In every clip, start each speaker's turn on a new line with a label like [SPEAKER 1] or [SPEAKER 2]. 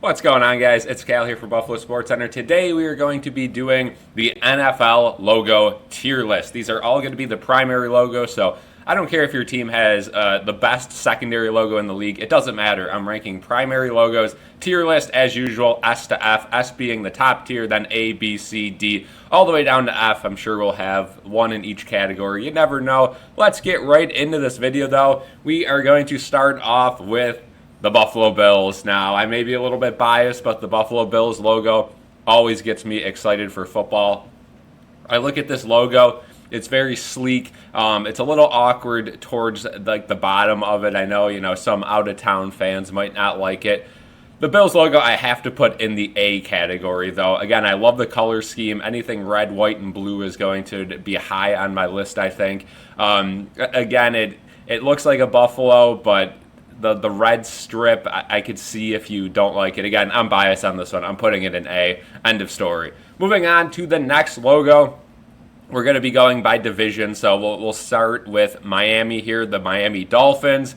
[SPEAKER 1] What's going on, guys? It's Cal here for Buffalo SportsCenter. Today we are going to be doing the NFL logo tier list. These are all going to be the primary logo, so I don't care if your team has the best secondary logo in the league. It doesn't matter. I'm ranking primary logos, tier list as usual, S to F, S being the top tier, then A, B, C, D, all the way down to F. I'm sure we'll have one in each category. You never know. Let's get right into this video, though. We are going to start off with the Buffalo Bills. Now, I may be a little bit biased, but the Buffalo Bills logo always gets me excited for football. I look at this logo. It's very sleek. It's a little awkward towards like the bottom of it. I know, some out-of-town fans might not like it. The Bills logo I have to put in the A category, though. Again, I love the color scheme. Anything red, white, and blue is going to be high on my list, I think. Again, it looks like a buffalo, but the red strip, I could see if you don't like it. Again, I'm biased on this one. I'm putting it in A. End of story. Moving on to the next logo. We're going to be going by division, so we'll start with Miami here, the Miami Dolphins.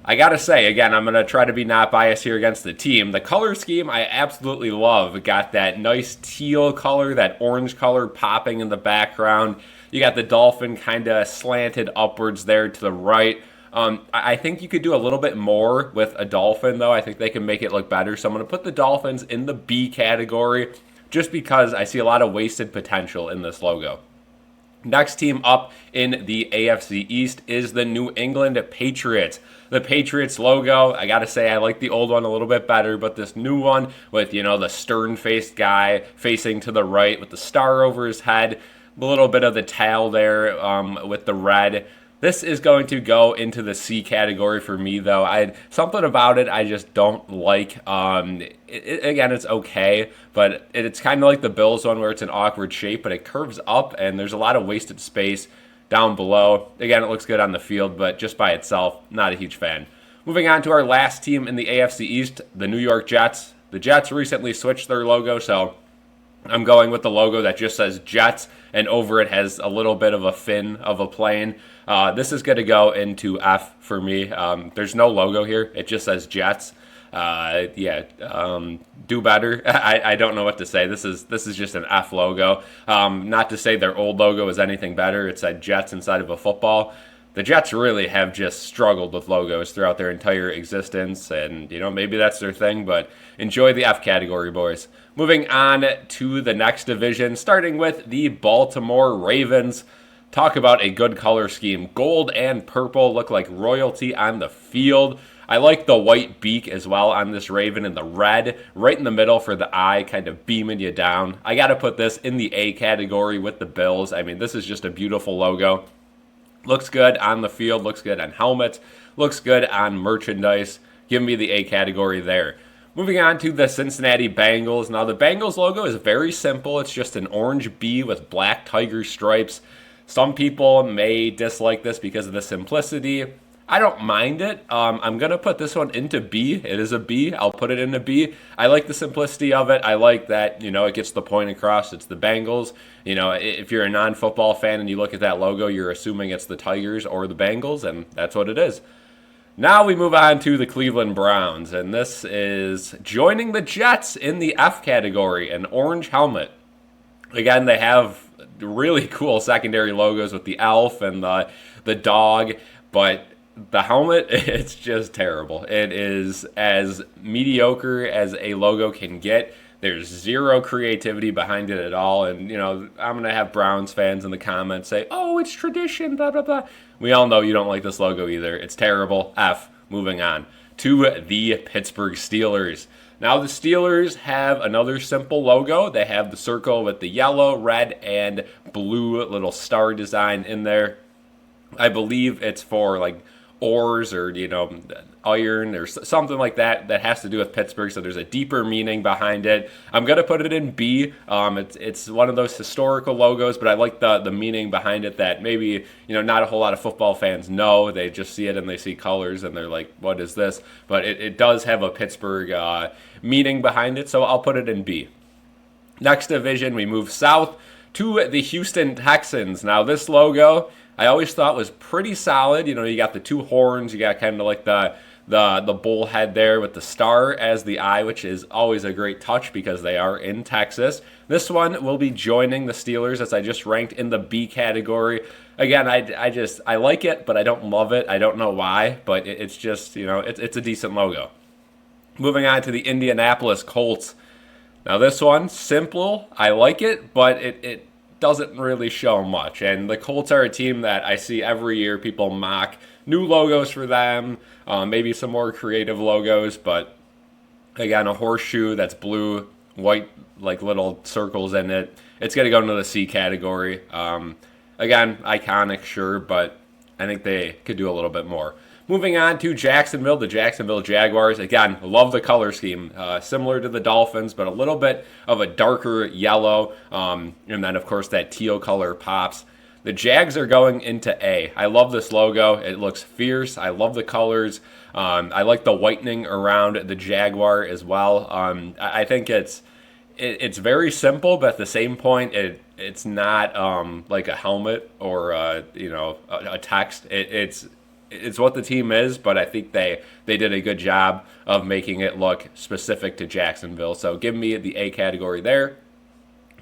[SPEAKER 1] I got to say, again, I'm going to try to be not biased here against the team. The color scheme I absolutely love. It got that nice teal color, that orange color popping in the background. You got the dolphin kind of slanted upwards there to the right. I think you could do a little bit more with a dolphin, though. I think they can make it look better. So I'm going to put the Dolphins in the B category just because I see a lot of wasted potential in this logo. Next team up in the AFC East is the New England Patriots. The Patriots logo, I got to say, I like the old one a little bit better, but this new one with, the stern-faced guy facing to the right with the star over his head, a little bit of the tail there with the red. This is going to go into the C category for me, though. Something about it I just don't like. Again, it's okay, but it's kind of like the Bills one where it's an awkward shape, but it curves up, and there's a lot of wasted space down below. Again, it looks good on the field, but just by itself, not a huge fan. Moving on to our last team in the AFC East, the New York Jets. The Jets recently switched their logo, so I'm going with the logo that just says Jets, and over it has a little bit of a fin of a plane. This is going to go into F for me. There's no logo here. It just says Jets. Do better. I don't know what to say. This is just an F logo. Not to say their old logo is anything better. It said Jets inside of a football. The Jets really have just struggled with logos throughout their entire existence, and maybe that's their thing, but enjoy the F category, boys. Moving on to the next division, starting with the Baltimore Ravens. Talk about a good color scheme. Gold and purple look like royalty on the field. I like the white beak as well on this Raven, and the red right in the middle for the eye, kind of beaming you down. I got to put this in the A category with the Bills. I mean, this is just a beautiful logo. Looks good on the field, looks good on helmets, looks good on merchandise. Give me the A category there. Moving on to the Cincinnati Bengals. Now, the Bengals logo is very simple. It's just an orange bee with black tiger stripes. Some people may dislike this because of the simplicity. I don't mind it. I'm going to put this one into B. It is a B. I'll put it into B. I like the simplicity of it. I like that, it gets the point across. It's the Bengals. If you're a non-football fan and you look at that logo, you're assuming it's the Tigers or the Bengals, and that's what it is. Now we move on to the Cleveland Browns, and this is joining the Jets in the F category, an orange helmet. Again, they have really cool secondary logos with the elf and the dog, but the helmet, it's just terrible. It is as mediocre as a logo can get. There's zero creativity behind it at all. And, I'm going to have Browns fans in the comments say, oh, it's tradition, blah, blah, blah. We all know you don't like this logo either. It's terrible. F. Moving on to the Pittsburgh Steelers. Now, the Steelers have another simple logo. They have the circle with the yellow, red, and blue little star design in there. I believe it's for, ores or, iron or something like that has to do with Pittsburgh, so there's a deeper meaning behind it. I'm going to put it in B. It's one of those historical logos, but I like the meaning behind it that maybe, not a whole lot of football fans know. They just see it and they see colors and they're like, what is this? But it does have a Pittsburgh meaning behind it, so I'll put it in B. Next division, we move south to the Houston Texans. Now, this logo I always thought was pretty solid. You got the two horns. You got kind of like the the bull head there with the star as the eye, which is always a great touch because they are in Texas. This one will be joining the Steelers, as I just ranked in the B category. Again, I like it, but I don't love it. I don't know why, but it's just, it's a decent logo. Moving on to the Indianapolis Colts. Now this one, simple. I like it, but it doesn't really show much. And the Colts are a team that I see every year people mock new logos for them, maybe some more creative logos, but again, a horseshoe that's blue, white, like little circles in it. It's going to go into the C category. Again, iconic, sure, but I think they could do a little bit more. Moving on to Jacksonville, the Jacksonville Jaguars. Again, love the color scheme. Similar to the Dolphins, but a little bit of a darker yellow. And then, of course, that teal color pops. The Jags are going into A. I love this logo. It looks fierce. I love the colors. I like the whitening around the Jaguar as well. I think it's very simple, but at the same point, it's not like a helmet or a text. It's what the team is, but I think they did a good job of making it look specific to Jacksonville. So give me the A category there.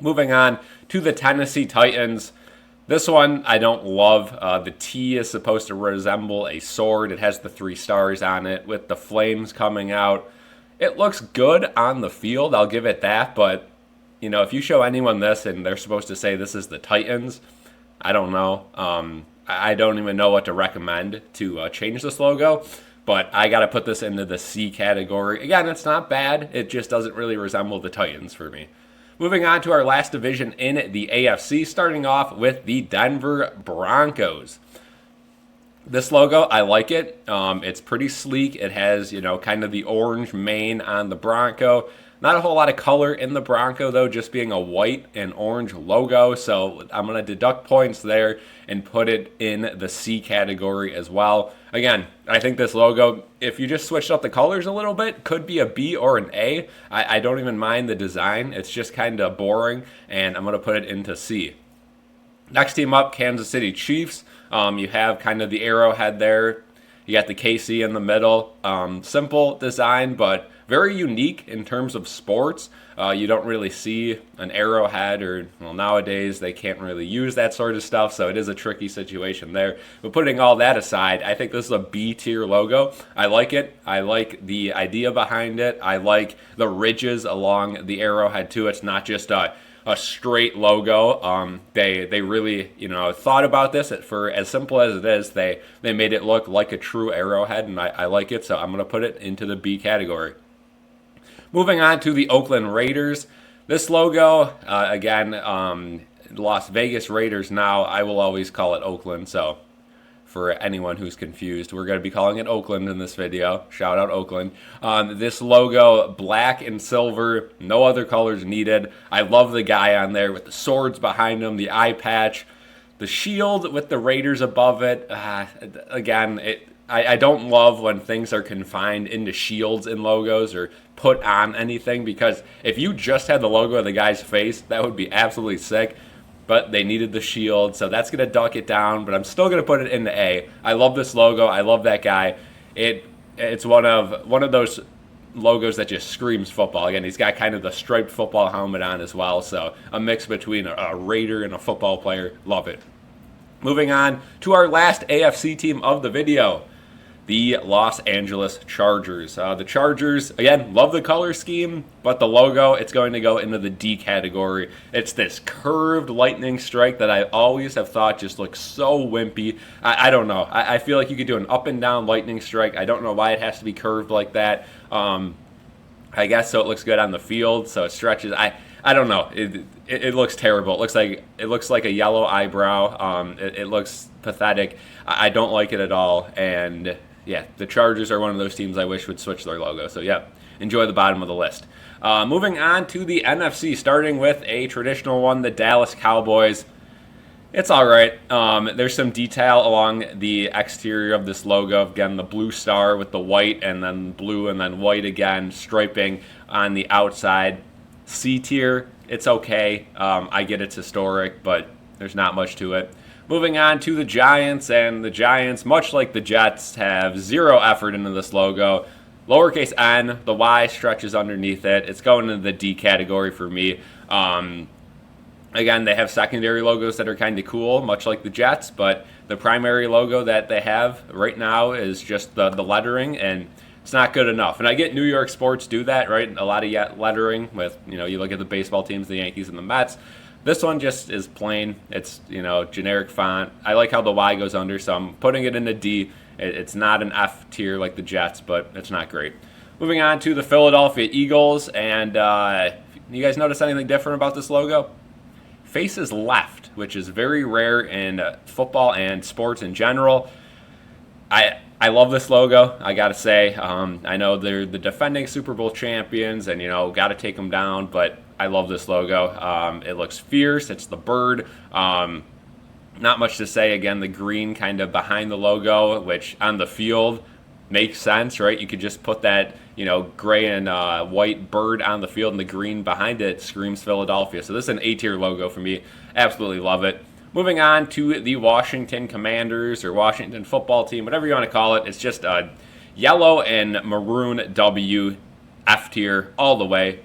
[SPEAKER 1] Moving on to the Tennessee Titans. This one I don't love. The T is supposed to resemble a sword. It has the 3 stars on it with the flames coming out. It looks good on the field, I'll give it that, but if you show anyone this and they're supposed to say this is the Titans, I don't know. I don't even know what to recommend to change this logo, but I got to put this into the C category. Again, it's not bad. It just doesn't really resemble the Titans for me. Moving on to our last division in the AFC, starting off with the Denver Broncos. This logo, I like it. It's pretty sleek. It has, kind of the orange mane on the Bronco. Not a whole lot of color in the Bronco, though, just being a white and orange logo. So I'm going to deduct points there and put it in the C category as well. Again, I think this logo, if you just switched up the colors a little bit, could be a B or an A. I don't even mind the design. It's just kind of boring, and I'm going to put it into C. Next team up, Kansas City Chiefs. You have kind of the arrowhead there. You got the KC in the middle. Simple design, but very unique in terms of sports. You don't really see an arrowhead, or nowadays they can't really use that sort of stuff, so it is a tricky situation there. But putting all that aside, I think this is a B tier logo. I like it. I like the idea behind it. I like the ridges along the arrowhead too. It's not just a straight logo. They really thought about this. For as simple as it is, they made it look like a true arrowhead, and I like it, so I'm going to put it into the B category. Moving on to the Oakland Raiders. This logo, again, Las Vegas Raiders now. I will always call it Oakland, so for anyone who's confused, we're going to be calling it Oakland in this video. Shout out Oakland. This logo, black and silver, no other colors needed. I love the guy on there with the swords behind him, the eye patch, the shield with the Raiders above it. Again, I don't love when things are confined into shields in logos or put on anything, because if you just had the logo of the guy's face, that would be absolutely sick. But they needed the shield, so that's going to duck it down, but I'm still going to put it into A. I love this logo. I love that guy. It's one of those logos that just screams football. Again, he's got kind of the striped football helmet on as well, so a mix between a Raider and a football player. Love it. Moving on to our last AFC team of the video, the Los Angeles Chargers. The Chargers, again, love the color scheme, but the logo, it's going to go into the D category. It's this curved lightning strike that I always have thought just looks so wimpy. I don't know. I feel like you could do an up and down lightning strike. I don't know why it has to be curved like that. I guess so it looks good on the field, so it stretches. I don't know. It looks terrible. It looks like a yellow eyebrow. It looks pathetic. I don't like it at all, and yeah, the Chargers are one of those teams I wish would switch their logo. So, yeah, enjoy the bottom of the list. Moving on to the NFC, starting with a traditional one, the Dallas Cowboys. It's all right. There's some detail along the exterior of this logo. Again, the blue star with the white, and then blue, and then white again, striping on the outside. C tier, it's okay. I get it's historic, but there's not much to it. Moving on to the Giants, and the Giants, much like the Jets, have zero effort into this logo. Lowercase n, the Y stretches underneath it. It's going into the D category for me. Again, they have secondary logos that are kind of cool, much like the Jets, but the primary logo that they have right now is just the lettering, and it's not good enough. And I get New York sports do that, right? A lot of lettering with, you look at the baseball teams, the Yankees and the Mets. This one just is plain. It's, generic font. I like how the Y goes under, so I'm putting it in a D. It's not an F tier like the Jets, but it's not great. Moving on to the Philadelphia Eagles, and you guys notice anything different about this logo? Faces left, which is very rare in football and sports in general. I love this logo, I gotta say. I know they're the defending Super Bowl champions, and gotta take them down, but I love this logo. It looks fierce. It's the bird. Not much to say. Again, the green kind of behind the logo, which on the field makes sense, right? You could just put that, gray and white bird on the field, and the green behind it screams Philadelphia. So this is an A-tier logo for me. Absolutely love it. Moving on to the Washington Commanders, or Washington football team, whatever you want to call it. It's just a yellow and maroon W, F tier all the way.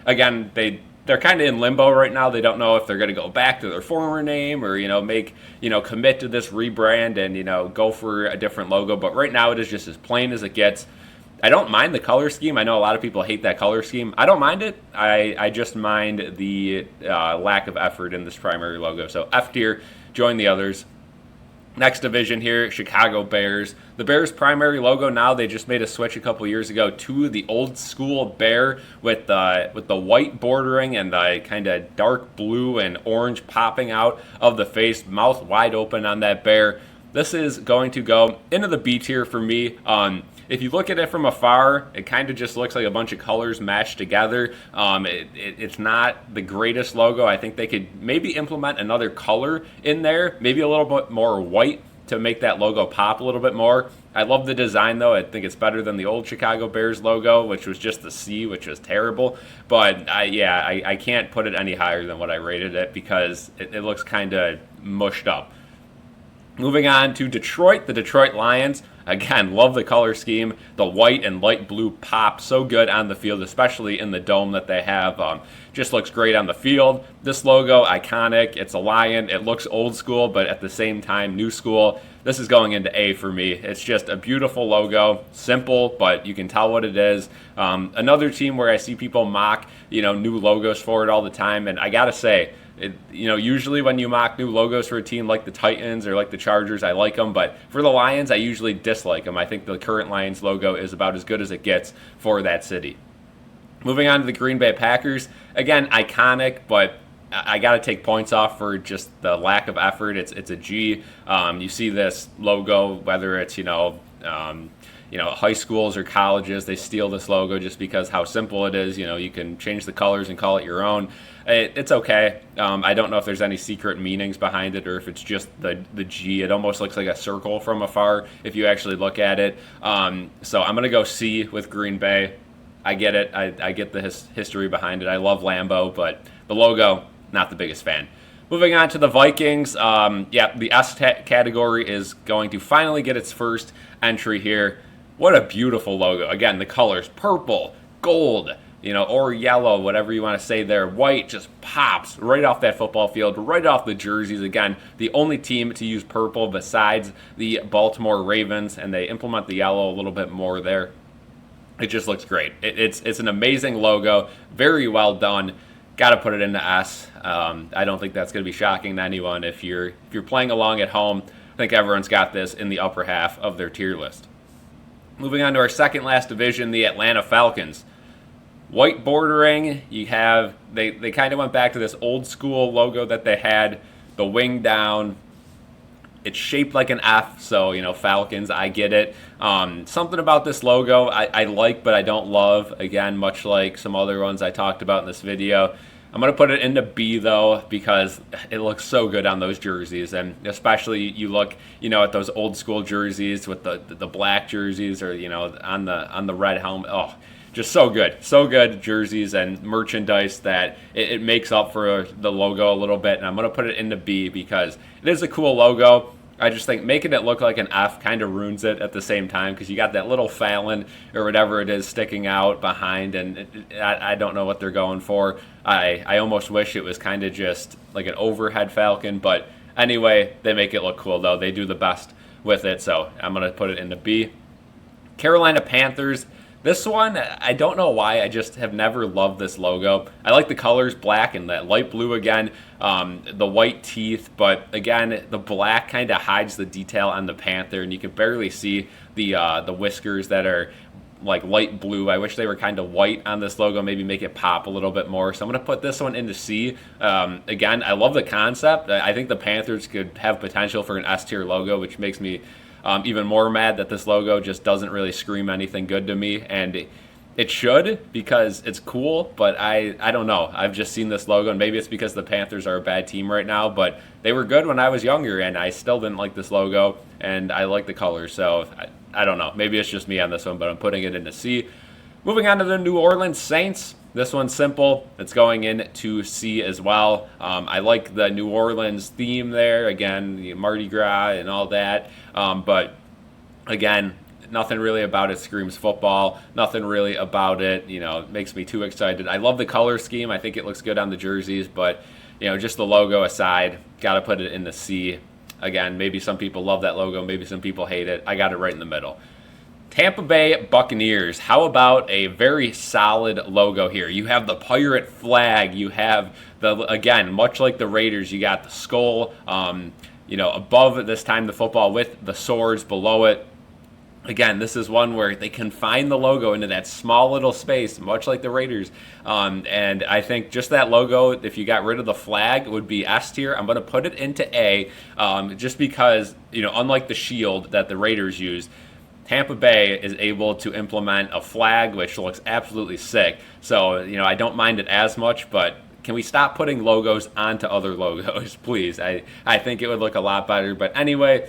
[SPEAKER 1] Again, they're kind of in limbo right now. They don't know if they're going to go back to their former name or, commit to this rebrand and, go for a different logo. But right now it is just as plain as it gets. I don't mind the color scheme. I know a lot of people hate that color scheme. I don't mind it. I just mind the lack of effort in this primary logo. So F tier, join the others. Next division here, Chicago Bears. The Bears' primary logo now, they just made a switch a couple years ago to the old school bear with the white bordering and the kind of dark blue and orange popping out of the face, mouth wide open on that bear. This is going to go into the B tier for me. If you look at it from afar, it kind of just looks like a bunch of colors mashed together. It's not the greatest logo. I think they could maybe implement another color in there, maybe a little bit more white to make that logo pop a little bit more. I love the design, though. I think it's better than the old Chicago Bears logo, which was just the C, which was terrible. But I can't put it any higher than what I rated it because it looks kind of mushed up. Moving on to Detroit, the Detroit Lions. Again, love the color scheme. The white and light blue pop so good on the field, especially in the dome that they have. Just looks great on the field. This logo, iconic. It's a lion. It looks old school, but at the same time, new school. This is going into A for me. It's just a beautiful logo. Simple, but you can tell what it is. Another team where I see people mock, new logos for it all the time, and I gotta say, usually when you mock new logos for a team like the Titans or like the Chargers, I like them. But for the Lions, I usually dislike them. I think the current Lions logo is about as good as it gets for that city. Moving on to the Green Bay Packers. Again, iconic, but I got to take points off for just the lack of effort. It's a G. You see this logo, whether it's, high schools or colleges, they steal this logo just because how simple it is. You can change the colors and call it your own. It's okay. I don't know if there's any secret meanings behind it or if it's just the G. It almost looks like a circle from afar if you actually look at it. So I'm going to go C with Green Bay. I get it. I get the history behind it. I love Lambeau, but the logo, not the biggest fan. Moving on to the Vikings. The S category is going to finally get its first entry here. What a beautiful logo. Again, the colors, purple, gold, or yellow, whatever you want to say there. White just pops right off that football field, right off the jerseys. Again, the only team to use purple besides the Baltimore Ravens, and they implement the yellow a little bit more there. It just looks great. It's an amazing logo, very well done. Got to put it into S. I don't think that's going to be shocking to anyone. If you're playing along at home, I think everyone's got this in the upper half of their tier list. Moving on to our second last division, the Atlanta Falcons. White bordering, they kind of went back to this old school logo that they had, the wing down. It's shaped like an F, so, Falcons, I get it. Something about this logo I like, but I don't love. Again, much like some other ones I talked about in this video. I'm going to put it into B, though, because it looks so good on those jerseys. And especially you look, at those old school jerseys with the black jerseys or, on the red helmet. Oh, just so good jerseys and merchandise that it makes up for the logo a little bit. And I'm going to put it into B because it is a cool logo. I just think making it look like an F kind of ruins it at the same time because you got that little Fallon or whatever it is sticking out behind, and I don't know what they're going for. I almost wish it was kind of just like an overhead Falcon, but anyway, they make it look cool though. They do the best with it, so I'm going to put it into B. Carolina Panthers. This one, I don't know why, I just have never loved this logo. I like the colors, black and that light blue again, the white teeth, but again, the black kind of hides the detail on the Panther, and you can barely see the whiskers that are like light blue. I wish they were kind of white on this logo, maybe make it pop a little bit more. So I'm going to put this one into C. Again, I love the concept. I think the Panthers could have potential for an S-tier logo, which makes me even more mad that this logo just doesn't really scream anything good to me, and it should because it's cool, but I don't know. I've just seen this logo, and maybe it's because the Panthers are a bad team right now, but they were good when I was younger, and I still didn't like this logo, and I like the colors, so I don't know. Maybe it's just me on this one, but I'm putting it into C. Moving on to the New Orleans Saints. This one's simple. It's going into C as well. I like the New Orleans theme there. Again, the Mardi Gras and all that. But again, nothing really about it screams football. Nothing really about it, makes me too excited. I love the color scheme. I think it looks good on the jerseys. But, just the logo aside, got to put it in the C. Again, maybe some people love that logo. Maybe some people hate it. I got it right in the middle. Tampa Bay Buccaneers. How about a very solid logo here? You have the pirate flag. You have again, much like the Raiders, you got the skull, above this time the football with the swords below it. Again, this is one where they confine the logo into that small little space, much like the Raiders. And I think just that logo, if you got rid of the flag, would be S tier. I'm going to put it into A, just because, unlike the shield that the Raiders use, Tampa Bay is able to implement a flag, which looks absolutely sick. So, I don't mind it as much, but can we stop putting logos onto other logos, please? I think it would look a lot better. But anyway,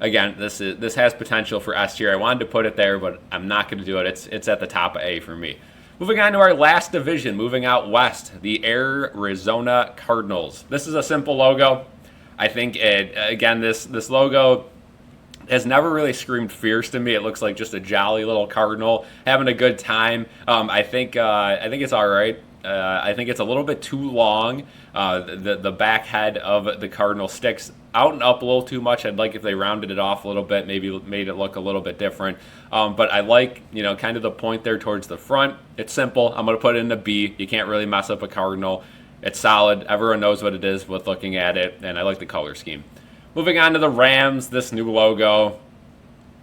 [SPEAKER 1] again, this has potential for S tier. I wanted to put it there, but I'm not going to do it. It's at the top of A for me. Moving on to our last division, moving out west, the Arizona Cardinals. This is a simple logo. I think this logo has never really screamed fierce to me. It looks like just a jolly little cardinal having a good time. I think it's all right. I think it's a little bit too long. The back head of the cardinal sticks out and up a little too much. I'd like if they rounded it off a little bit, maybe made it look a little bit different. But I like, kind of the point there towards the front. It's simple. I'm going to put it in a B. You can't really mess up a cardinal. It's solid. Everyone knows what it is with looking at it, and I like the color scheme. Moving on to the Rams, this new logo,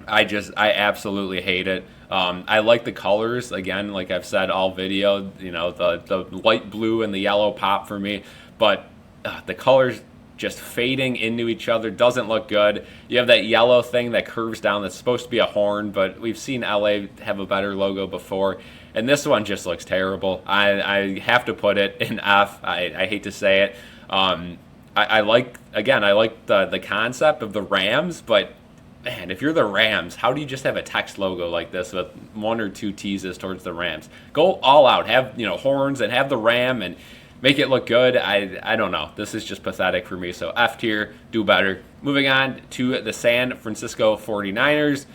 [SPEAKER 1] I absolutely hate it. I like the colors, again, like I've said all video, the light blue and the yellow pop for me, but the colors just fading into each other doesn't look good. You have that yellow thing that curves down that's supposed to be a horn, but we've seen LA have a better logo before, and this one just looks terrible. I have to put it in F. I hate to say it. I like the concept of the Rams, but man, if you're the Rams, how do you just have a text logo like this with one or two teases towards the Rams? Go all out, have horns and have the ram and make it look good. I don't know. This is just pathetic for me. So F tier, do better. Moving on to the San Francisco 49ers.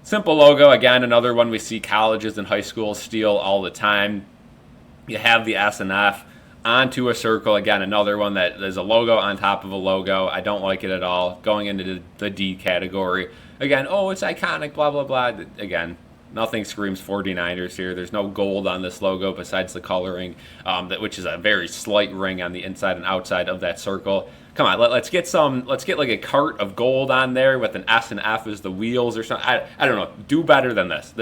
[SPEAKER 1] Simple logo, again, another one we see colleges and high schools steal all the time. You have the S and F onto a circle. Again, another one that there's a logo on top of a logo. I don't like it at all. Going into the D category. Again, it's iconic, blah, blah, blah. Again, nothing screams 49ers here. There's no gold on this logo besides the coloring, which is a very slight ring on the inside and outside of that circle. Come on, let's get like a cart of gold on there with an S and F as the wheels or something. I don't know. Do better than this.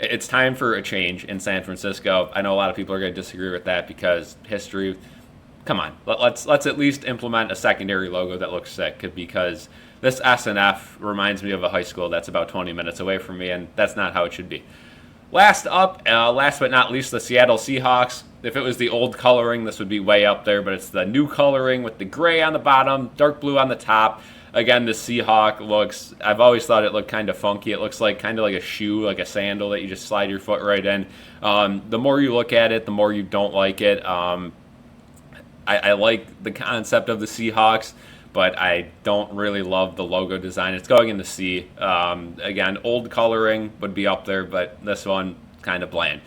[SPEAKER 1] It's time for a change in San Francisco. I know a lot of people are going to disagree with that because history. Come on, let's at least implement a secondary logo that looks sick, because this S and F reminds me of a high school that's about 20 minutes away from me, and that's not how it should be. Last but not least, the Seattle Seahawks. If it was the old coloring, this would be way up there, but it's the new coloring with the gray on the bottom, dark blue on the top. Again, the Seahawk looks, I've always thought it looked kind of funky. It looks like kind of like a shoe, like a sandal that you just slide your foot right in. The more you look at it, the more you don't like it. I like the concept of the Seahawks, but I don't really love the logo design. It's going in the C. Again, old coloring would be up there, but this one kind of bland.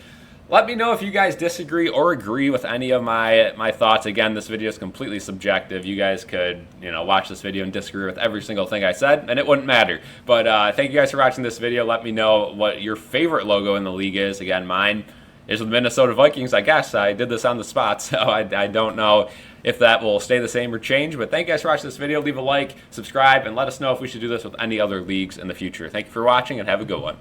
[SPEAKER 1] Let me know if you guys disagree or agree with any of my thoughts. Again, this video is completely subjective. You guys could, watch this video and disagree with every single thing I said, and it wouldn't matter. But thank you guys for watching this video. Let me know what your favorite logo in the league is. Again, mine is with Minnesota Vikings, I guess. I did this on the spot, so I don't know if that will stay the same or change. But thank you guys for watching this video. Leave a like, subscribe, and let us know if we should do this with any other leagues in the future. Thank you for watching, and have a good one.